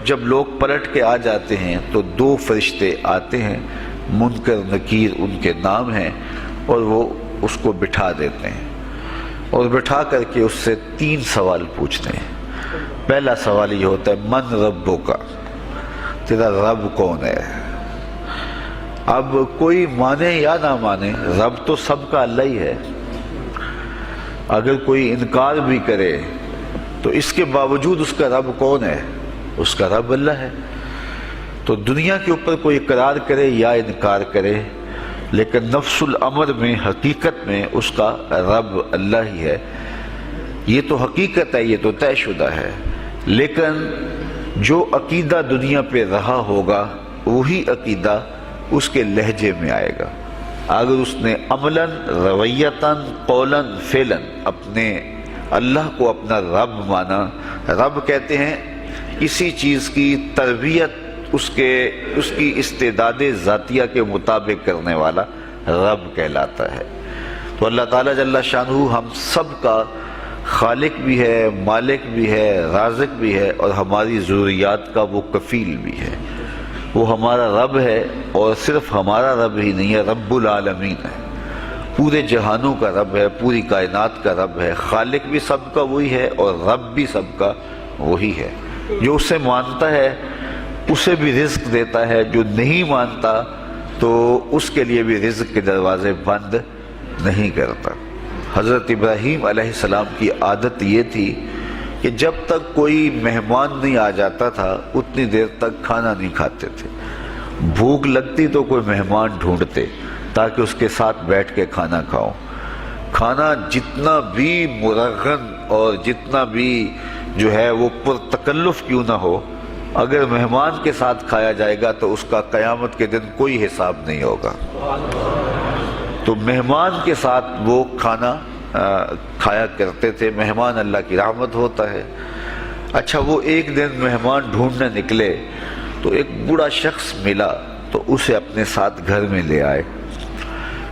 جب لوگ پلٹ کے آ جاتے ہیں تو 2 فرشتے آتے ہیں، منکر نکیر ان کے نام ہیں، اور وہ اس کو بٹھا دیتے ہیں اور بٹھا کر کے اس سے 3 سوال پوچھتے ہیں۔ پہلا سوال یہ ہوتا ہے من ربک، تیرا رب کون ہے؟ اب کوئی مانے یا نہ مانے، رب تو سب کا اللہ ہی ہے۔ اگر کوئی انکار بھی کرے تو اس کے باوجود اس کا رب کون ہے؟ اس کا رب اللہ ہے۔ تو دنیا کے اوپر کوئی اقرار کرے یا انکار کرے، لیکن نفس الامر میں، حقیقت میں اس کا رب اللہ ہی ہے۔ یہ تو حقیقت ہے، یہ تو طے شدہ ہے۔ لیکن جو عقیدہ دنیا پہ رہا ہوگا وہی عقیدہ اس کے لہجے میں آئے گا۔ اگر اس نے عملاً، رویتاً، قولاً، فعلاً اپنے اللہ کو اپنا رب مانا، رب کہتے ہیں کسی چیز کی تربیت اس کی استعداد ذاتیہ کے مطابق کرنے والا رب کہلاتا ہے۔ تو اللہ تعالیٰ جل شانہ ہم سب کا خالق بھی ہے، مالک بھی ہے، رازق بھی ہے، اور ہماری ضروریات کا وہ کفیل بھی ہے۔ وہ ہمارا رب ہے، اور صرف ہمارا رب ہی نہیں ہے، رب العالمین ہے، پورے جہانوں کا رب ہے، پوری کائنات کا رب ہے۔ خالق بھی سب کا وہی ہے اور رب بھی سب کا وہی ہے۔ جو اسے مانتا ہے اسے بھی رزق دیتا ہے، جو نہیں مانتا تو اس کے لیے بھی رزق کے دروازے بند نہیں کرتا۔ حضرت ابراہیم علیہ السلام کی عادت یہ تھی کہ جب تک کوئی مہمان نہیں آ جاتا تھا اتنی دیر تک کھانا نہیں کھاتے تھے۔ بھوک لگتی تو کوئی مہمان ڈھونڈتے تاکہ اس کے ساتھ بیٹھ کے کھانا کھاؤ۔ کھانا جتنا بھی مرغن اور جتنا بھی جو ہے وہ پرتکلف کیوں نہ ہو، اگر مہمان کے ساتھ کھایا جائے گا تو اس کا قیامت کے دن کوئی حساب نہیں ہوگا۔ تو مہمان کے ساتھ وہ کھانا کھایا کرتے تھے۔ مہمان اللہ کی رحمت ہوتا ہے۔ اچھا، وہ ایک دن مہمان ڈھونڈنے نکلے تو ایک بوڑھا شخص ملا تو اسے اپنے ساتھ گھر میں لے آئے،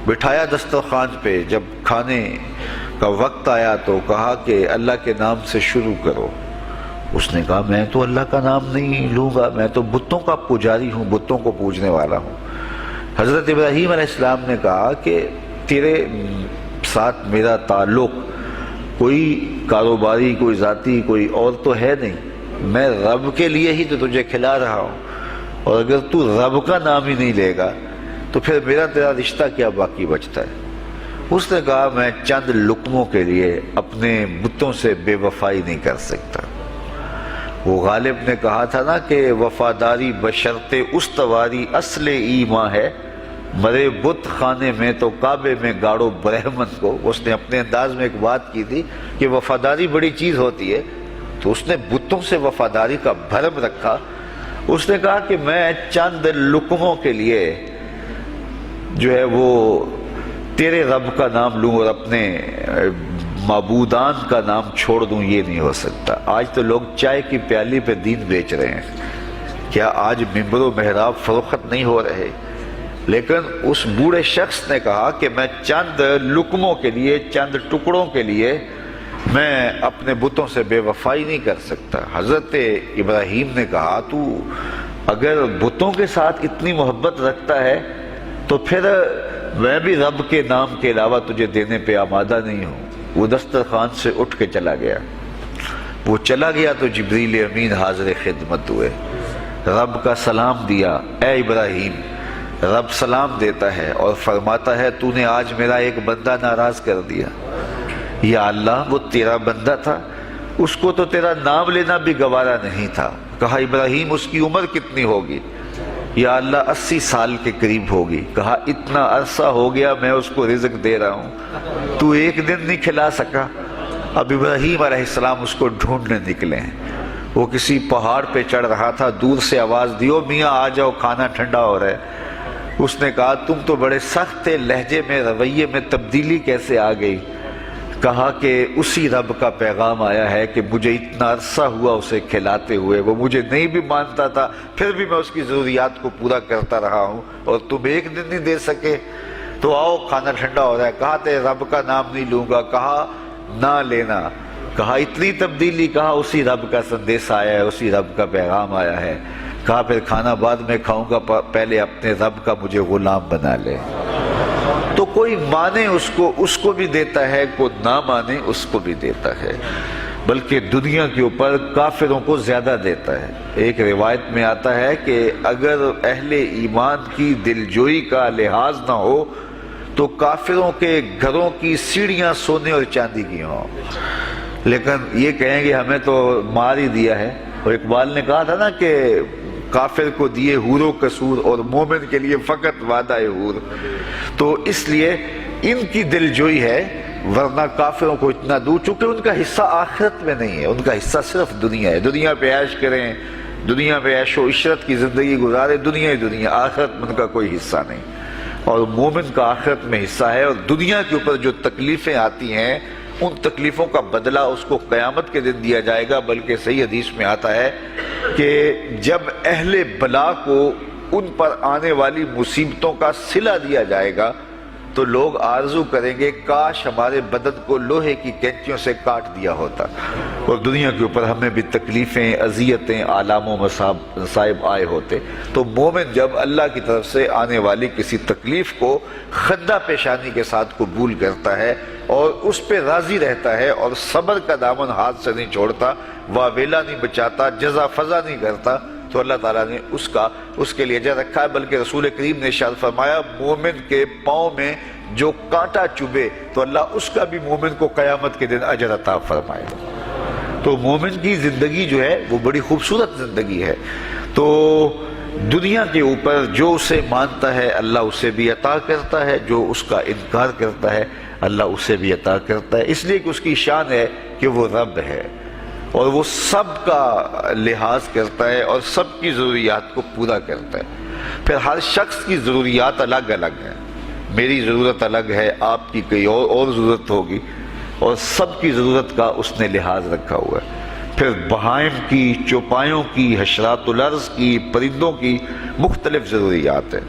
بٹھایا دسترخوان پہ۔ جب کھانے کا وقت آیا تو کہا کہ اللہ کے نام سے شروع کرو۔ اس نے کہا میں تو اللہ کا نام نہیں لوں گا، میں تو بتوں کا پجاری ہوں، بتوں کو پوجنے والا ہوں۔ حضرت ابراہیم علیہ السلام نے کہا کہ تیرے ساتھ میرا تعلق کوئی کاروباری، کوئی ذاتی، کوئی اور تو ہے نہیں، میں رب کے لیے ہی تو تجھے کھلا رہا ہوں، اور اگر تو رب کا نام ہی نہیں لے گا تو پھر میرا تیرا رشتہ کیا باقی بچتا ہے؟ اس نے کہا میں چند لقموں کے لیے اپنے بتوں سے بے وفائی نہیں کر سکتا۔ وہ غالب نے کہا تھا نا کہ وفاداری بشرط استواری اصل ایمان ہے، مرے بت خانے میں تو کعبے میں گاڑو برہمن کو۔ اس نے اپنے انداز میں ایک بات کی تھی کہ وفاداری بڑی چیز ہوتی ہے، تو اس نے بتوں سے وفاداری کا بھرم رکھا۔ اس نے کہا کہ میں چند لقموں کے لیے جو ہے وہ تیرے رب کا نام لوں اور اپنے معبودان کا نام چھوڑ دوں، یہ نہیں ہو سکتا۔ آج تو لوگ چائے کی پیالی پہ دین بیچ رہے ہیں، کیا آج ممبر و محراب فروخت نہیں ہو رہے؟ لیکن اس بوڑھے شخص نے کہا کہ میں چند لقموں کے لیے، چند ٹکڑوں کے لیے میں اپنے بتوں سے بے وفائی نہیں کر سکتا۔ حضرت ابراہیم نے کہا تو اگر بتوں کے ساتھ اتنی محبت رکھتا ہے تو پھر میں بھی رب کے نام کے علاوہ تجھے دینے پہ آمادہ نہیں ہوں۔ وہ دسترخوان سے اٹھ کے چلا گیا۔ وہ چلا گیا تو جبریل امین حاضر خدمت ہوئے، رب کا سلام دیا، اے ابراہیم۔ رب سلام دیتا ہے اور فرماتا ہے تو نے آج میرا ایک بندہ ناراض کر دیا۔ یا اللہ، وہ تیرا بندہ تھا، اس کو تو تیرا نام لینا بھی گوارا نہیں تھا۔ کہا ابراہیم اس کی عمر کتنی ہوگی؟ یا اللہ 80 سال کے قریب ہوگی۔ کہا اتنا عرصہ ہو گیا میں اس کو رزق دے رہا ہوں، تو ایک دن نہیں کھلا سکا؟ اب ابراہیم علیہ السلام اس کو ڈھونڈنے نکلے ہیں۔ وہ کسی پہاڑ پہ چڑھ رہا تھا، دور سے آواز دیو میاں آ جاؤ، کھانا ٹھنڈا ہو رہا ہے۔ اس نے کہا تم تو بڑے سخت تھے، لہجے میں، رویے میں تبدیلی کیسے آ گئی؟ کہا کہ اسی رب کا پیغام آیا ہے کہ مجھے اتنا عرصہ ہوا اسے کھلاتے ہوئے، وہ مجھے نہیں بھی مانتا تھا، پھر بھی میں اس کی ضروریات کو پورا کرتا رہا ہوں، اور تم ایک دن نہیں دے سکے؟ تو آؤ کھانا ٹھنڈا ہو رہا ہے۔ کہا تیرے رب کا نام نہیں لوں گا۔ کہا نہ لینا۔ کہا اتنی تبدیلی، کہا اسی رب کا سندیس آیا ہے، اسی رب کا پیغام آیا ہے۔ کہا پھر کھانا بعد میں کھاؤں گا، پہلے اپنے رب کا مجھے غلام بنا لے۔ تو کوئی مانے اس کو بھی دیتا ہے، کوئی نہ مانے اس کو بھی دیتا ہے، بلکہ دنیا کے اوپر کافروں کو زیادہ دیتا ہے۔ ایک روایت میں آتا ہے کہ اگر اہل ایمان کی دلجوئی کا لحاظ نہ ہو تو کافروں کے گھروں کی سیڑھیاں سونے اور چاندی کی ہوں، لیکن یہ کہیں گے ہمیں تو مار ہی دیا ہے۔ اور اقبال نے کہا تھا نا کہ کافر کو دیے حور و قصور اور مومن کے لیے فقط وعدہ حور۔ تو اس لیے ان کی دلجوئی ہے، ورنہ کافروں کو اتنا دور، چونکہ ان کا حصہ آخرت میں نہیں ہے، ان کا حصہ صرف دنیا ہے۔ دنیا پہ عیش کریں، دنیا پہ عیش و عشرت کی زندگی گزارے، دنیا ہی دنیا، آخرت میں ان کا کوئی حصہ نہیں۔ اور مومن کا آخرت میں حصہ ہے، اور دنیا کے اوپر جو تکلیفیں آتی ہیں ان تکلیفوں کا بدلہ اس کو قیامت کے دن دیا جائے گا۔ بلکہ صحیح حدیث میں آتا ہے کہ جب اہل بلا کو ان پر آنے والی مصیبتوں کا صلہ دیا جائے گا تو لوگ آرزو کریں گے کاش ہمارے بدن کو لوہے کی کینچیوں سے کاٹ دیا ہوتا، اور دنیا کے اوپر ہمیں بھی تکلیفیں، اذیتیں، آلام و مصائب آئے ہوتے۔ تو مومن جب اللہ کی طرف سے آنے والی کسی تکلیف کو خندہ پیشانی کے ساتھ قبول کرتا ہے اور اس پہ راضی رہتا ہے اور صبر کا دامن ہاتھ سے نہیں چھوڑتا، واویلا نہیں بچاتا، جزا فضا نہیں کرتا، تو اللہ تعالیٰ نے اس کے لیے اجر رکھا ہے۔ بلکہ رسول کریم نے ارشاد فرمایا مومن کے پاؤں میں جو کانٹا چبھے تو اللہ اس کا بھی مومن کو قیامت کے دن اجر عطا فرمائے گا۔ تو مومن کی زندگی جو ہے وہ بڑی خوبصورت زندگی ہے۔ تو دنیا کے اوپر جو اسے مانتا ہے اللہ اسے بھی عطا کرتا ہے، جو اس کا انکار کرتا ہے اللہ اسے بھی عطا کرتا ہے، اس لیے کہ اس کی شان ہے کہ وہ رب ہے اور وہ سب کا لحاظ کرتا ہے اور سب کی ضروریات کو پورا کرتا ہے۔ پھر ہر شخص کی ضروریات الگ الگ ہیں، میری ضرورت الگ ہے، آپ کی کوئی اور ضرورت ہوگی، اور سب کی ضرورت کا اس نے لحاظ رکھا ہوا ہے۔ پھر بہائم کی، چوپایوں کی، حشرات الارض کی، پرندوں کی مختلف ضروریات ہیں۔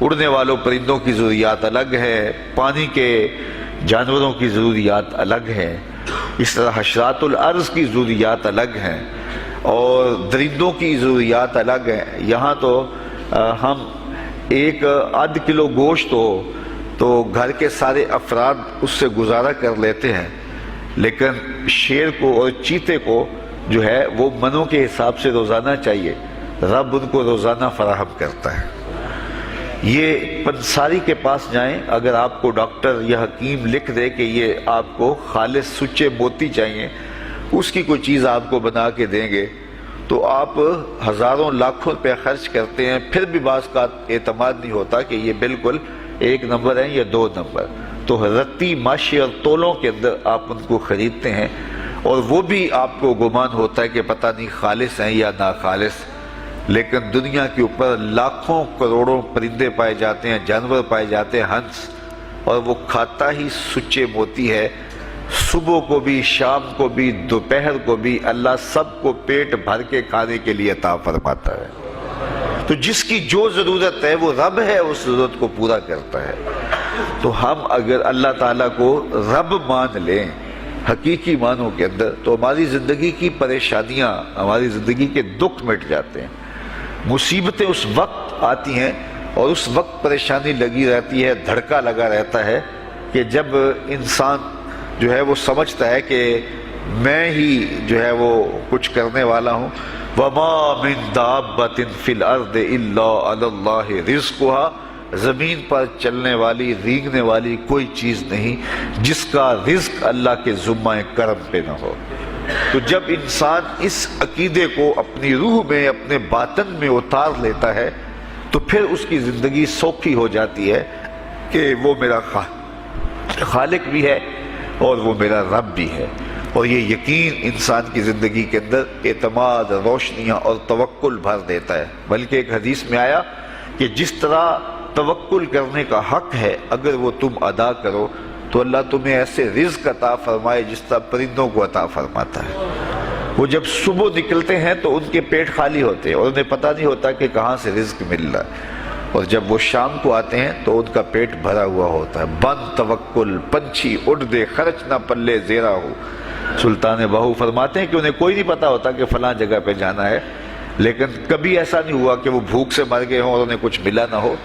اڑنے والوں پرندوں کی ضروریات الگ ہے، پانی کے جانوروں کی ضروریات الگ ہیں، اس طرح حشرات الارض کی ضروریات الگ ہیں اور درندوں کی ضروریات الگ ہیں۔ یہاں تو ہم ایک آدھ کلو گوشت ہو تو گھر کے سارے افراد اس سے گزارا کر لیتے ہیں، لیکن شیر کو اور چیتے کو جو ہے وہ منوں کے حساب سے روزانہ چاہیے، رب ان کو روزانہ فراہم کرتا ہے۔ یہ پنساری کے پاس جائیں، اگر آپ کو ڈاکٹر یا حکیم لکھ دے کہ یہ آپ کو خالص سچے موتی چاہیے، اس کی کوئی چیز آپ کو بنا کے دیں گے تو آپ ہزاروں لاکھوں روپے خرچ کرتے ہیں، پھر بھی بعض کا اعتماد نہیں ہوتا کہ یہ بالکل 1 نمبر ہے یا 2 نمبر۔ تو رتی، ماشی اور تولوں کے اندر آپ ان کو خریدتے ہیں اور وہ بھی آپ کو گمان ہوتا ہے کہ پتہ نہیں خالص ہیں یا ناخالص، لیکن دنیا کے اوپر لاکھوں کروڑوں پرندے پائے جاتے ہیں، جانور پائے جاتے ہیں، ہنس، اور وہ کھاتا ہی سچے موتی ہے۔ صبح کو بھی، شام کو بھی، دوپہر کو بھی اللہ سب کو پیٹ بھر کے کھانے کے لیے عطا فرماتا ہے۔ تو جس کی جو ضرورت ہے وہ رب ہے، اس ضرورت کو پورا کرتا ہے۔ تو ہم اگر اللہ تعالیٰ کو رب مان لیں حقیقی معنوں کے اندر تو ہماری زندگی کی پریشانیاں، ہماری زندگی کے دکھ مٹ جاتے ہیں۔ مصیبتیں اس وقت آتی ہیں اور اس وقت پریشانی لگی رہتی ہے، دھڑکا لگا رہتا ہے کہ جب انسان جو ہے وہ سمجھتا ہے کہ میں ہی جو ہے وہ کچھ کرنے والا ہوں۔ وَمَا مِن دَابَّةٍ فِي الْأَرْضِ إِلَّا عَلَى اللَّهِ رِزْقُهَا، زمین پر چلنے والی، ریگنے والی کوئی چیز نہیں جس کا رزق اللہ کے ذمہ کرم پہ نہ ہو۔ تو جب انسان اس عقیدے کو اپنی روح میں، اپنے باطن میں اتار لیتا ہے تو پھر اس کی زندگی سوکھی ہو جاتی ہے کہ وہ میرا خالق بھی ہے اور وہ میرا رب بھی ہے۔ اور یہ یقین انسان کی زندگی کے اندر اعتماد، روشنیاں اور توکل بھر دیتا ہے۔ بلکہ ایک حدیث میں آیا کہ جس طرح توکل کرنے کا حق ہے اگر وہ تم ادا کرو تو اللہ تمہیں ایسے رزق عطا فرمائے جس طرح پرندوں کو عطا فرماتا ہے۔ وہ جب صبح نکلتے ہیں تو ان کے پیٹ خالی ہوتے ہیں اور انہیں پتہ نہیں ہوتا کہ کہاں سے رزق مل رہا ہے، اور جب وہ شام کو آتے ہیں تو ان کا پیٹ بھرا ہوا ہوتا ہے۔ بند توکل، پنچھی اڑ دے، خرچ نہ پلے زیرا ہو، سلطان باہو فرماتے ہیں کہ انہیں کوئی نہیں پتا ہوتا کہ فلاں جگہ پہ جانا ہے، لیکن کبھی ایسا نہیں ہوا کہ وہ بھوک سے مر گئے ہوں اور انہیں کچھ ملا نہ ہو،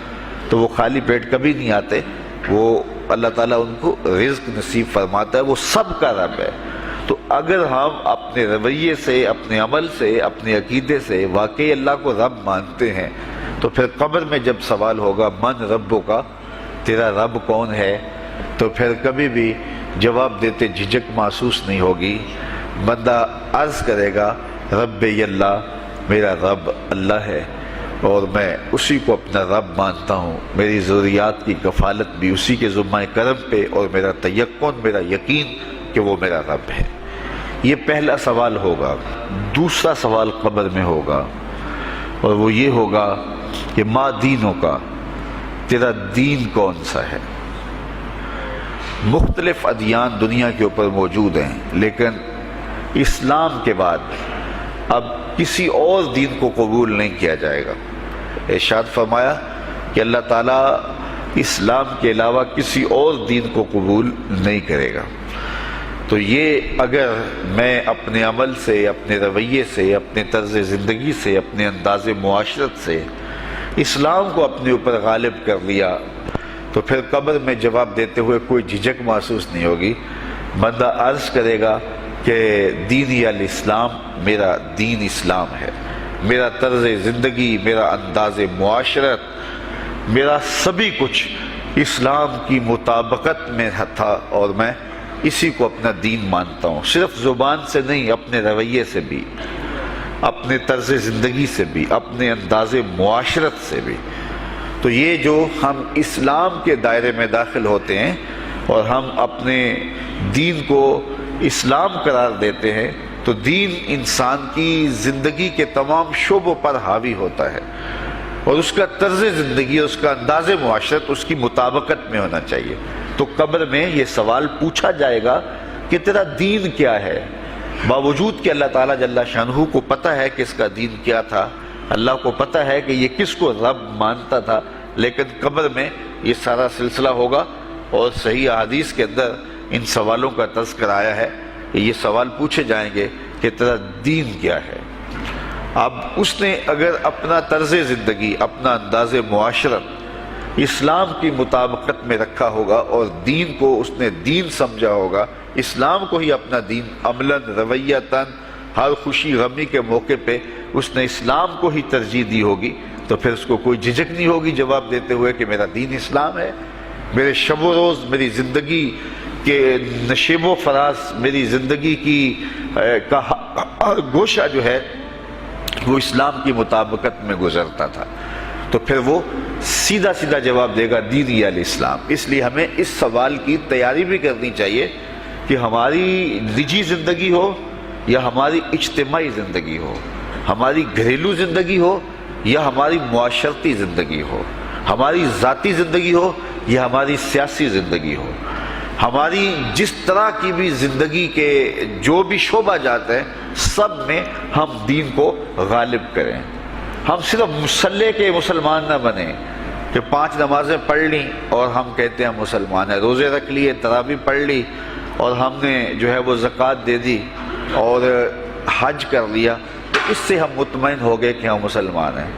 تو وہ خالی پیٹ کبھی نہیں آتے، وہ اللہ تعالیٰ ان کو رزق نصیب فرماتا ہے، وہ سب کا رب ہے۔ تو اگر ہم اپنے رویے سے، اپنے عمل سے، اپنے عقیدے سے واقعی اللہ کو رب مانتے ہیں، تو پھر قبر میں جب سوال ہوگا من ربوں کا، تیرا رب کون ہے، تو پھر کبھی بھی جواب دیتے جھجک محسوس نہیں ہوگی۔ بندہ عرض کرے گا رب اللہ، میرا رب اللہ ہے اور میں اسی کو اپنا رب مانتا ہوں، میری ضروریات کی کفالت بھی اسی کے ذمہ کرم پہ، اور میرا تیقن، میرا یقین کہ وہ میرا رب ہے۔ یہ پہلا سوال ہوگا۔ دوسرا سوال قبر میں ہوگا، اور وہ یہ ہوگا کہ ما دینوں کا، تیرا دین کون سا ہے؟ مختلف ادیان دنیا کے اوپر موجود ہیں، لیکن اسلام کے بعد اب کسی اور دین کو قبول نہیں کیا جائے گا۔ ارشاد فرمایا کہ اللہ تعالیٰ اسلام کے علاوہ کسی اور دین کو قبول نہیں کرے گا۔ تو یہ اگر میں اپنے عمل سے، اپنے رویے سے، اپنے طرز زندگی سے، اپنے انداز معاشرت سے اسلام کو اپنے اوپر غالب کر لیا، تو پھر قبر میں جواب دیتے ہوئے کوئی جھجک محسوس نہیں ہوگی۔ بندہ عرض کرے گا کہ دینی الاسلام، میرا دین اسلام ہے، میرا طرز زندگی، میرا انداز معاشرت، میرا سبھی کچھ اسلام کی مطابقت میں تھا، اور میں اسی کو اپنا دین مانتا ہوں، صرف زبان سے نہیں، اپنے رویے سے بھی، اپنے طرز زندگی سے بھی، اپنے انداز معاشرت سے بھی۔ تو یہ جو ہم اسلام کے دائرے میں داخل ہوتے ہیں اور ہم اپنے دین کو اسلام قرار دیتے ہیں، تو دین انسان کی زندگی کے تمام شعبوں پر حاوی ہوتا ہے، اور اس کا طرز زندگی، اس کا انداز معاشرت اس کی مطابقت میں ہونا چاہیے۔ تو قبر میں یہ سوال پوچھا جائے گا کہ تیرا دین کیا ہے، باوجود کہ اللہ تعالیٰ جل شانہ کو پتہ ہے کہ اس کا دین کیا تھا، اللہ کو پتہ ہے کہ یہ کس کو رب مانتا تھا، لیکن قبر میں یہ سارا سلسلہ ہوگا، اور صحیح احادیث کے اندر ان سوالوں کا تذکر آیا ہے کہ یہ سوال پوچھے جائیں گے کہ تیرا دین کیا ہے۔ اب اس نے اگر اپنا طرز زندگی، اپنا انداز معاشرت اسلام کی مطابقت میں رکھا ہوگا، اور دین کو اس نے دین سمجھا ہوگا، اسلام کو ہی اپنا دین عملاً، رویتاً، ہر خوشی غمی کے موقع پہ اس نے اسلام کو ہی ترجیح دی ہوگی، تو پھر اس کو کوئی جھجک نہیں ہوگی جواب دیتے ہوئے کہ میرا دین اسلام ہے، میرے شب و روز، میری زندگی کے نشیب و فراز، میری زندگی کی کا گوشہ جو ہے وہ اسلام کی مطابقت میں گزرتا تھا۔ تو پھر وہ سیدھا سیدھا جواب دے گا دینی الاسلام۔ اس لیے ہمیں اس سوال کی تیاری بھی کرنی چاہیے کہ ہماری نجی زندگی ہو یا ہماری اجتماعی زندگی ہو، ہماری گھریلو زندگی ہو یا ہماری معاشرتی زندگی ہو، ہماری ذاتی زندگی ہو یا ہماری سیاسی زندگی ہو، ہماری جس طرح کی بھی زندگی کے جو بھی شعبہ جات ہیں، سب میں ہم دین کو غالب کریں۔ ہم صرف مسلح کے مسلمان نہ بنیں کہ 5 نمازیں پڑھ لیں اور ہم کہتے ہیں مسلمان ہیں، روزے رکھ لیے، تراویح پڑھ لی، اور ہم نے جو ہے وہ زکوٰۃ دے دی اور حج کر لیا، تو اس سے ہم مطمئن ہو گئے کہ ہم مسلمان ہیں۔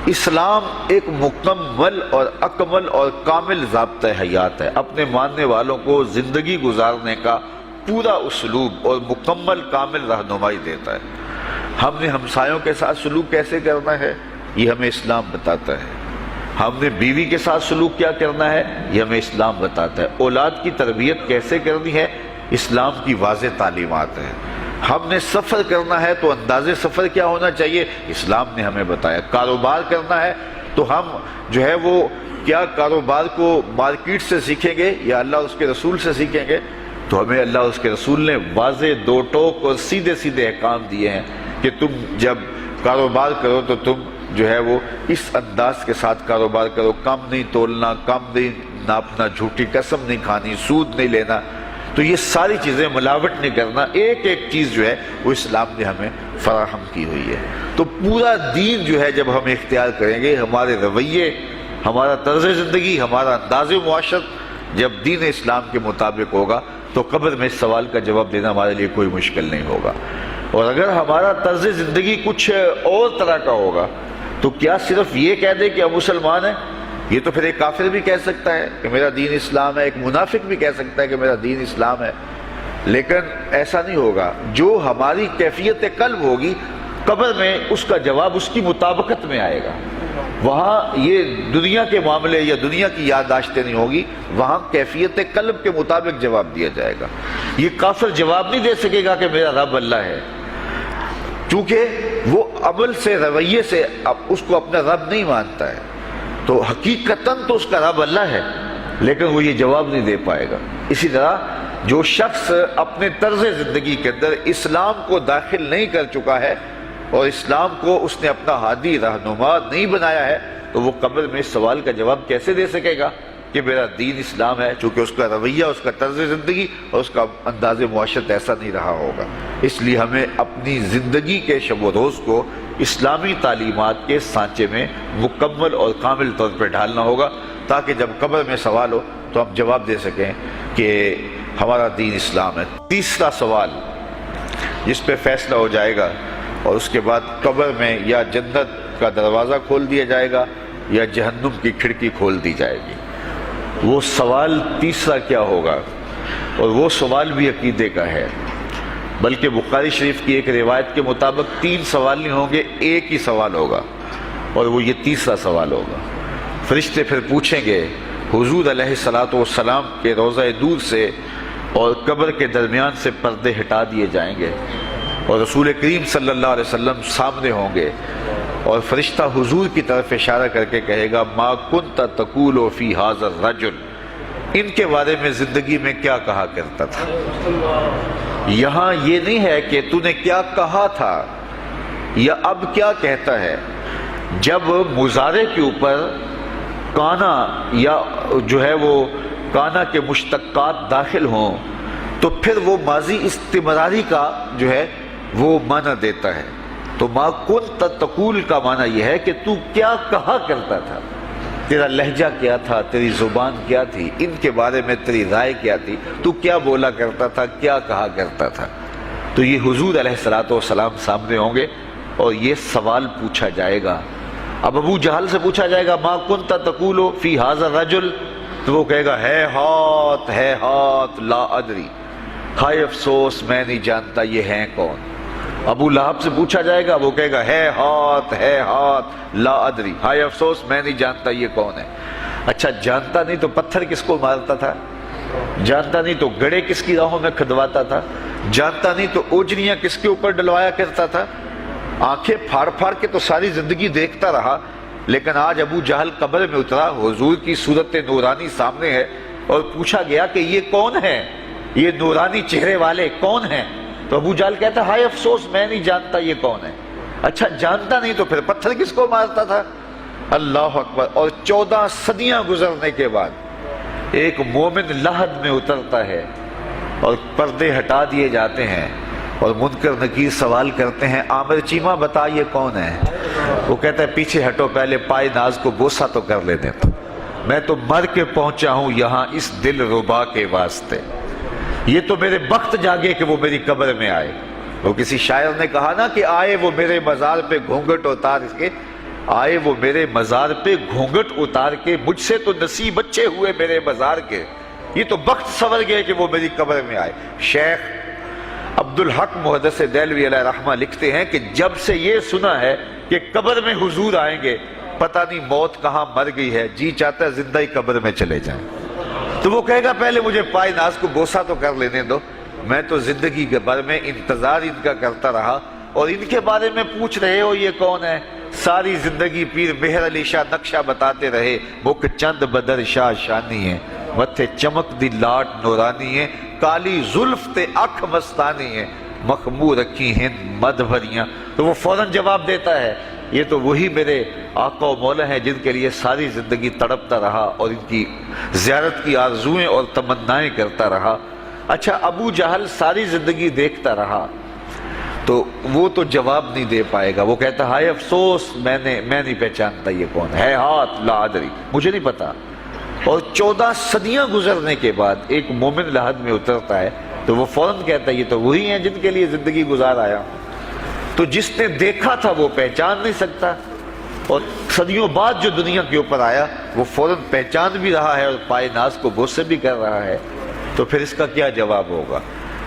اسلام ایک مکمل اور اکمل اور کامل ضابطہ حیات ہے، اپنے ماننے والوں کو زندگی گزارنے کا پورا اسلوب اور مکمل کامل رہنمائی دیتا ہے۔ ہم نے ہمسایوں کے ساتھ سلوک کیسے کرنا ہے، یہ ہمیں اسلام بتاتا ہے۔ ہم نے بیوی کے ساتھ سلوک کیا کرنا ہے، یہ ہمیں اسلام بتاتا ہے۔ اولاد کی تربیت کیسے کرنی ہے، اسلام کی واضح تعلیمات ہیں۔ ہم نے سفر کرنا ہے تو انداز سفر کیا ہونا چاہیے، اسلام نے ہمیں بتایا۔ کاروبار کرنا ہے تو ہم جو ہے وہ کیا کاروبار کو مارکیٹ سے سیکھیں گے یا اللہ اور اس کے رسول سے سیکھیں گے، تو ہمیں اللہ اور اس کے رسول نے واضح 2 ٹوک اور سیدھے سیدھے احکام دیے ہیں کہ تم جب کاروبار کرو تو تم جو ہے وہ اس انداز کے ساتھ کاروبار کرو، کم نہیں تولنا، کم نہیں ناپنا، جھوٹی قسم نہیں کھانی، سود نہیں لینا۔ تو یہ ساری چیزیں، ملاوٹ نہیں کرنا، ایک ایک چیز جو ہے وہ اسلام نے ہمیں فراہم کی ہوئی ہے۔ تو پورا دین جو ہے جب ہم اختیار کریں گے، ہمارے رویے، ہمارا طرز زندگی، ہمارا انداز معاشرت، جب دین اسلام کے مطابق ہوگا تو قبر میں اس سوال کا جواب دینا ہمارے لیے کوئی مشکل نہیں ہوگا۔ اور اگر ہمارا طرز زندگی کچھ اور طرح کا ہوگا تو کیا صرف یہ کہہ دے کہ ہم مسلمان ہیں؟ یہ تو پھر ایک کافر بھی کہہ سکتا ہے کہ میرا دین اسلام ہے، ایک منافق بھی کہہ سکتا ہے کہ میرا دین اسلام ہے، لیکن ایسا نہیں ہوگا۔ جو ہماری کیفیت قلب ہوگی قبر میں اس کا جواب اس کی مطابقت میں آئے گا۔ وہاں یہ دنیا کے معاملے یا دنیا کی یادداشتیں نہیں ہوگی، وہاں کیفیت قلب کے مطابق جواب دیا جائے گا۔ یہ کافر جواب نہیں دے سکے گا کہ میرا رب اللہ ہے، کیونکہ وہ عمل سے رویے سے اس کو اپنا رب نہیں مانتا ہے، تو حقیقتاً تو اس کا رب اللہ ہے لیکن وہ یہ جواب نہیں دے پائے گا۔ اسی طرح جو شخص اپنے طرز زندگی کے اندر اسلام کو داخل نہیں کر چکا ہے اور اسلام کو اس نے اپنا ہادی رہنما نہیں بنایا ہے تو وہ قبر میں اس سوال کا جواب کیسے دے سکے گا کہ میرا دین اسلام ہے، چونکہ اس کا رویہ، اس کا طرز زندگی اور اس کا انداز معاشرت ایسا نہیں رہا ہوگا۔ اس لیے ہمیں اپنی زندگی کے شب و روز کو اسلامی تعلیمات کے سانچے میں مکمل اور کامل طور پر ڈھالنا ہوگا، تاکہ جب قبر میں سوال ہو تو ہم جواب دے سکیں کہ ہمارا دین اسلام ہے۔ تیسرا سوال جس پہ فیصلہ ہو جائے گا اور اس کے بعد قبر میں یا جنت کا دروازہ کھول دیا جائے گا یا جہنم کی کھڑکی کھول دی جائے گی، وہ سوال تیسرا کیا ہوگا؟ اور وہ سوال بھی عقیدے کا ہے، بلکہ بخاری شریف کی ایک روایت کے مطابق 3 سوال نہیں ہوں گے، ایک ہی سوال ہوگا، اور وہ یہ تیسرا سوال ہوگا۔ فرشتے پھر پوچھیں گے حضور علیہ الصلوۃ والسلام کے روضہ نور سے اور قبر کے درمیان سے پردے ہٹا دیے جائیں گے اور رسول کریم صلی اللہ علیہ وسلم سامنے ہوں گے، اور فرشتہ حضور کی طرف اشارہ کر کے کہے گا ما کنت تقول فی ھذا الرجل، ان کے بارے میں زندگی میں کیا کہا کرتا تھا۔ یہاں یہ نہیں ہے کہ تو نے کیا کہا تھا یا اب کیا کہتا ہے۔ جب مضارع کے اوپر کانا یا جو ہے وہ کانا کے مشتقات داخل ہوں تو پھر وہ ماضی استمراری کا جو ہے وہ معنی دیتا ہے۔ تو ما کنت تقول کا معنی یہ ہے کہ تو کیا کہا کرتا تھا، تیرا لہجہ کیا تھا، تیری زبان کیا تھی، ان کے بارے میں تیری رائے کیا تھی، تو کیا بولا کرتا تھا، کیا کہا کرتا تھا۔ تو یہ حضور علیہ الصلوۃ والسلام سامنے ہوں گے اور یہ سوال پوچھا جائے گا۔ اب ابو جہل سے پوچھا جائے گا ما کنت تقول فی ھذا الرجل، تو وہ کہے گا ہے ہاتھ لا ادری، ہائے افسوس میں نہیں جانتا یہ ہیں کون۔ ابو لہب سے پوچھا جائے گا، وہ کہے گا ہے ہاتھ لا ادری، ہائے افسوس میں نہیں جانتا یہ کون ہے۔ اچھا جانتا نہیں تو پتھر کس کو مارتا تھا، جانتا نہیں تو گڑے کس کی راہوں میں کھدواتا تھا، جانتا نہیں تو اوجریاں کس کے اوپر ڈلوایا کرتا تھا۔ آنکھیں پھاڑ پھاڑ کے تو ساری زندگی دیکھتا رہا، لیکن آج ابو جہل قبر میں اترا، حضور کی صورت نورانی سامنے ہے اور پوچھا گیا کہ یہ کون ہے، یہ نورانی چہرے والے کون ہیں؟ تو ابو جہل کہتا ہے ہائے افسوس میں نہیں جانتا یہ کون ہے۔ اچھا جانتا نہیں تو پھر پتھر کس کو مارتا تھا؟ اللہ اکبر۔ اور 14 صدیاں گزرنے کے بعد ایک مومن لحد میں اترتا ہے اور پردے ہٹا دیے جاتے ہیں اور منکر نکیر سوال کرتے ہیں عامر چیمہ بتا یہ کون ہے؟ وہ کہتا ہے پیچھے ہٹو، پہلے پائے ناز کو بوسہ تو کر لینے دو، میں تو مر کے پہنچا ہوں یہاں اس دل ربا کے واسطے، یہ تو میرے بخت جاگے کہ وہ میری قبر میں آئے۔ وہ کسی شاعر نے کہا نا کہ آئے وہ میرے مزار پہ گھونگھٹ اتار کے، آئے وہ میرے مزار پہ گھونگھٹ اتار کے، مجھ سے تو نصیب اچھے ہوئے میرے مزار کے، یہ تو بخت سنور گئے کہ وہ میری قبر میں آئے۔ شیخ عبدالحق محدث دہلوی علیہ رحمہ لکھتے ہیں کہ جب سے یہ سنا ہے کہ قبر میں حضور آئیں گے، پتہ نہیں موت کہاں مر گئی ہے، جی چاہتا ہے زندہ ہی قبر میں چلے جائیں۔ تو وہ کہے گا پہلے مجھے پائے ناز کو بوسہ تو کر لینے دو، میں تو زندگی کے بھر میں انتظار ان کا کرتا رہا، اور ان کے بارے میں پوچھ رہے ہو یہ کون ہے؟ ساری زندگی پیر مہر علی شاہ نقشہ بتاتے رہے، مکھ چند بدر شاہ شانی ہے، متھے چمک دی لاٹ نورانی ہے، کالی زلف تے اکھ مستانی ہے، مخمور رکھی ہند مد بھریاں۔ تو وہ فوراً جواب دیتا ہے یہ تو وہی میرے آقا و مولا ہیں جن کے لیے ساری زندگی تڑپتا رہا اور ان کی زیارت کی آرزوئیں اور تمنائیں کرتا رہا۔ اچھا ابو جہل ساری زندگی دیکھتا رہا تو وہ تو جواب نہیں دے پائے گا، وہ کہتا ہائے افسوس میں نہیں پہچانتا یہ کون ہے، ہاتھ لا ادری، مجھے نہیں پتا، اور 14 صدیاں گزرنے کے بعد ایک مومن لحد میں اترتا ہے تو وہ فوراً کہتا ہے یہ تو وہی ہیں جن کے لیے زندگی گزار آیا ہوں۔ تو جس نے دیکھا تھا وہ پہچان نہیں سکتا، اور صدیوں بعد جو دنیا کے اوپر آیا وہ فوراً پہچان بھی رہا ہے اور پائے ناز کو بوسے بھی کر رہا ہے، تو پھر اس کا کیا جواب ہوگا؟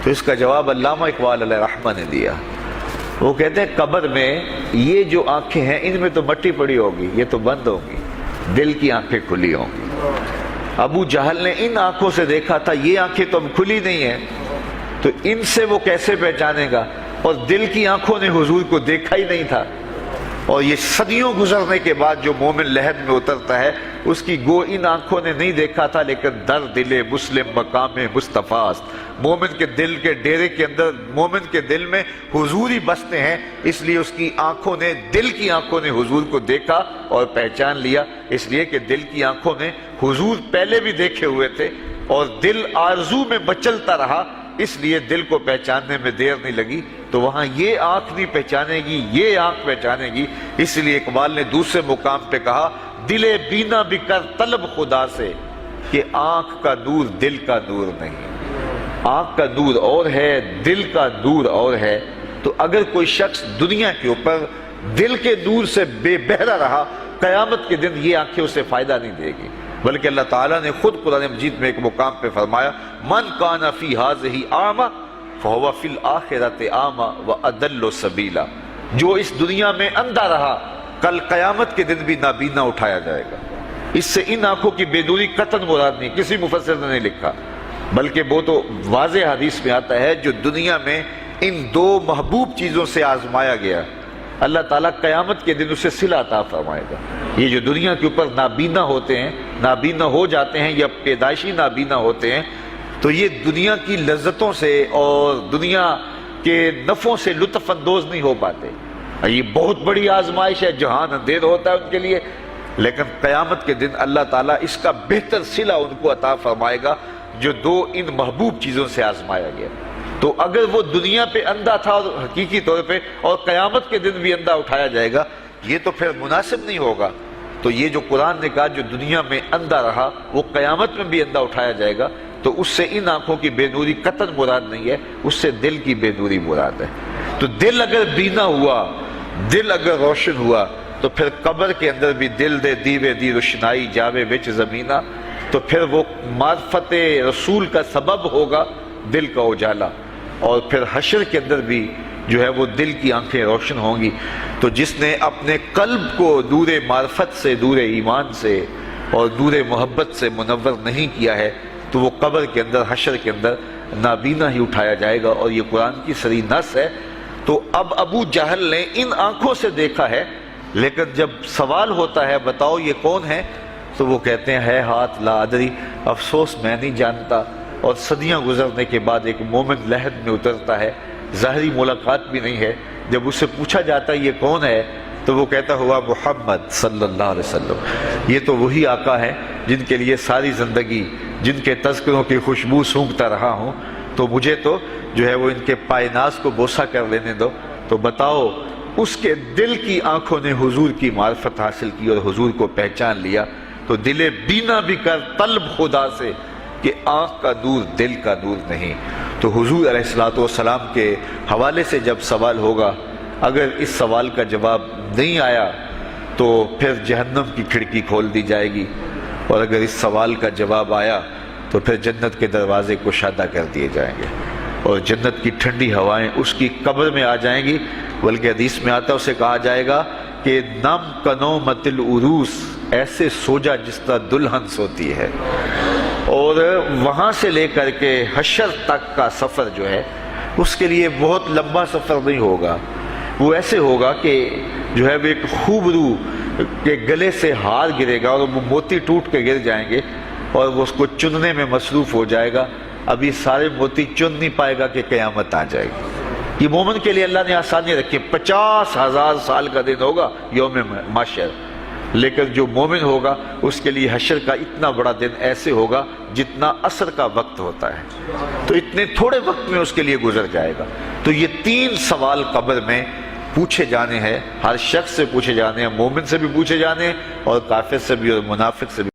تو اس کا جواب علامہ اقبال علیہ رحمہ نے دیا۔ وہ کہتے ہیں قبر میں یہ جو آنکھیں ہیں ان میں تو مٹی پڑی ہوگی، یہ تو بند ہوگی، دل کی آنکھیں کھلی ہوں گی۔ ابو جہل نے ان آنکھوں سے دیکھا تھا، یہ آنکھیں تو اب کھلی نہیں ہیں، تو ان سے وہ کیسے پہچانے گا؟ اور دل کی آنکھوں نے حضور کو دیکھا ہی نہیں تھا۔ اور یہ صدیوں گزرنے کے بعد جو مومن لحد میں اترتا ہے اس کی گو ان آنکھوں نے نہیں دیکھا تھا، لیکن در دل مسلم مقام مصطفیٰ است، مومن کے دل کے ڈیرے کے اندر مومن کے دل میں حضور ہی بستے ہیں، اس لیے اس کی آنکھوں نے، دل کی آنکھوں نے حضور کو دیکھا اور پہچان لیا، اس لیے کہ دل کی آنکھوں نے حضور پہلے بھی دیکھے ہوئے تھے اور دل آرزو میں مچلتا رہا، اس لیے دل کو پہچاننے میں دیر نہیں لگی۔ تو وہاں یہ آنکھ نہیں پہچانے گی، یہ آنکھ پہچانے گی، اس لیے اقبال نے دوسرے مقام پہ کہا دل بینا بھی کر طلب خدا سے کہ آنکھ کا نور دل کا نور نہیں۔ آنکھ کا نور اور ہے، دل کا نور اور ہے۔ تو اگر کوئی شخص دنیا کے اوپر دل کے نور سے بے بہرا رہا، قیامت کے دن یہ آنکھیں اسے فائدہ نہیں دے گی، بلکہ اللہ تعالیٰ نے خود قرآن مجید میں ایک مقام پہ فرمایا من کان فی ہذہ اعمی فہو فی الآخرۃ اعمی واضل سبیلا، جو اس دنیا میں اندھا رہا کل قیامت کے دن بھی نابینا اٹھایا جائے گا۔ اس سے ان آنکھوں کی بے نوری قطعاً مراد نہیں، کسی مفسر نے نہیں لکھا، بلکہ وہ تو واضح حدیث میں آتا ہے جو دنیا میں ان دو محبوب چیزوں سے آزمایا گیا، اللہ تعالیٰ قیامت کے دن اسے صلہ عطا فرمائے گا۔ یہ جو دنیا کے اوپر نابینا ہوتے ہیں، نابینا ہو جاتے ہیں یا پیدائشی نابینا ہوتے ہیں، تو یہ دنیا کی لذتوں سے اور دنیا کے نفعوں سے لطف اندوز نہیں ہو پاتے۔ یہ بہت بڑی آزمائش ہے، جہان اندھیر ہوتا ہے ان کے لیے، لیکن قیامت کے دن اللہ تعالیٰ اس کا بہتر صلہ ان کو عطا فرمائے گا جو دو ان محبوب چیزوں سے آزمایا گیا۔ تو اگر وہ دنیا پہ اندھا تھا اور حقیقی طور پہ، اور قیامت کے دن بھی اندھا اٹھایا جائے گا، یہ تو پھر مناسب نہیں ہوگا۔ تو یہ جو قرآن نے کہا جو دنیا میں اندھا رہا وہ قیامت میں بھی اندھا اٹھایا جائے گا، تو اس سے ان آنکھوں کی بے نوری قطعاً مراد نہیں ہے، اس سے دل کی بے نوری مراد ہے۔ تو دل اگر بینا ہوا، دل اگر روشن ہوا، تو پھر قبر کے اندر بھی دل دے دیوے دی روشنائی جاوے وچ زمینہ، تو پھر وہ معرفت رسول کا سبب ہوگا دل کا اجالا، اور پھر حشر کے اندر بھی جو ہے وہ دل کی آنکھیں روشن ہوں گی۔ تو جس نے اپنے قلب کو نور معرفت سے، نور ایمان سے اور نور محبت سے منور نہیں کیا ہے، تو وہ قبر کے اندر، حشر کے اندر نابینا ہی اٹھایا جائے گا، اور یہ قرآن کی صریح نص ہے۔ تو اب ابو جہل نے ان آنکھوں سے دیکھا ہے، لیکن جب سوال ہوتا ہے بتاؤ یہ کون ہے، تو وہ کہتے ہیں ہے ہاتھ لا ادری، افسوس میں نہیں جانتا۔ اور صدیاں گزرنے کے بعد ایک مومن لحد میں اترتا ہے، ظاہری ملاقات بھی نہیں ہے، جب اس سے پوچھا جاتا ہے یہ کون ہے، تو وہ کہتا ہوا محمد صلی اللہ علیہ وسلم، یہ تو وہی آقا ہے جن کے لیے ساری زندگی، جن کے تذکروں کی خوشبو سونگھتا رہا ہوں، تو مجھے تو جو ہے وہ ان کے پائے ناز کو بوسہ کر لینے دو۔ تو بتاؤ اس کے دل کی آنکھوں نے حضور کی معرفت حاصل کی اور حضور کو پہچان لیا، تو دل بینا بھی کر طلب خدا سے کہ آنکھ کا نور دل کا نور نہیں۔ تو حضور علیہ السلام کے حوالے سے جب سوال ہوگا، اگر اس سوال کا جواب نہیں آیا تو پھر جہنم کی کھڑکی کھول دی جائے گی، اور اگر اس سوال کا جواب آیا تو پھر جنت کے دروازے کشادہ کر دیے جائیں گے، اور جنت کی ٹھنڈی ہوائیں اس کی قبر میں آ جائیں گی، بلکہ حدیث میں آتا ہے اسے کہا جائے گا کہ نم کنومت العروس، ایسے سو جا جس طرح دلہن سوتی ہے۔ اور وہاں سے لے کر کے حشر تک کا سفر جو ہے اس کے لیے بہت لمبا سفر نہیں ہوگا، وہ ایسے ہوگا کہ جو ہے وہ ایک خوبرو کے گلے سے ہار گرے گا اور وہ موتی ٹوٹ کے گر جائیں گے، اور وہ اس کو چننے میں مصروف ہو جائے گا، ابھی سارے موتی چن نہیں پائے گا کہ قیامت آ جائے گی۔ یہ مومن کے لیے اللہ نے آسانی رکھی، 50,000 سال کا دن ہوگا یوم محشر، لیکن جو مومن ہوگا اس کے لیے حشر کا اتنا بڑا دن ایسے ہوگا جتنا عصر کا وقت ہوتا ہے، تو اتنے تھوڑے وقت میں اس کے لیے گزر جائے گا۔ تو یہ 3 سوال قبر میں پوچھے جانے ہیں، ہر شخص سے پوچھے جانے ہیں، مومن سے بھی پوچھے جانے ہیں اور کافر سے بھی اور منافق سے بھی۔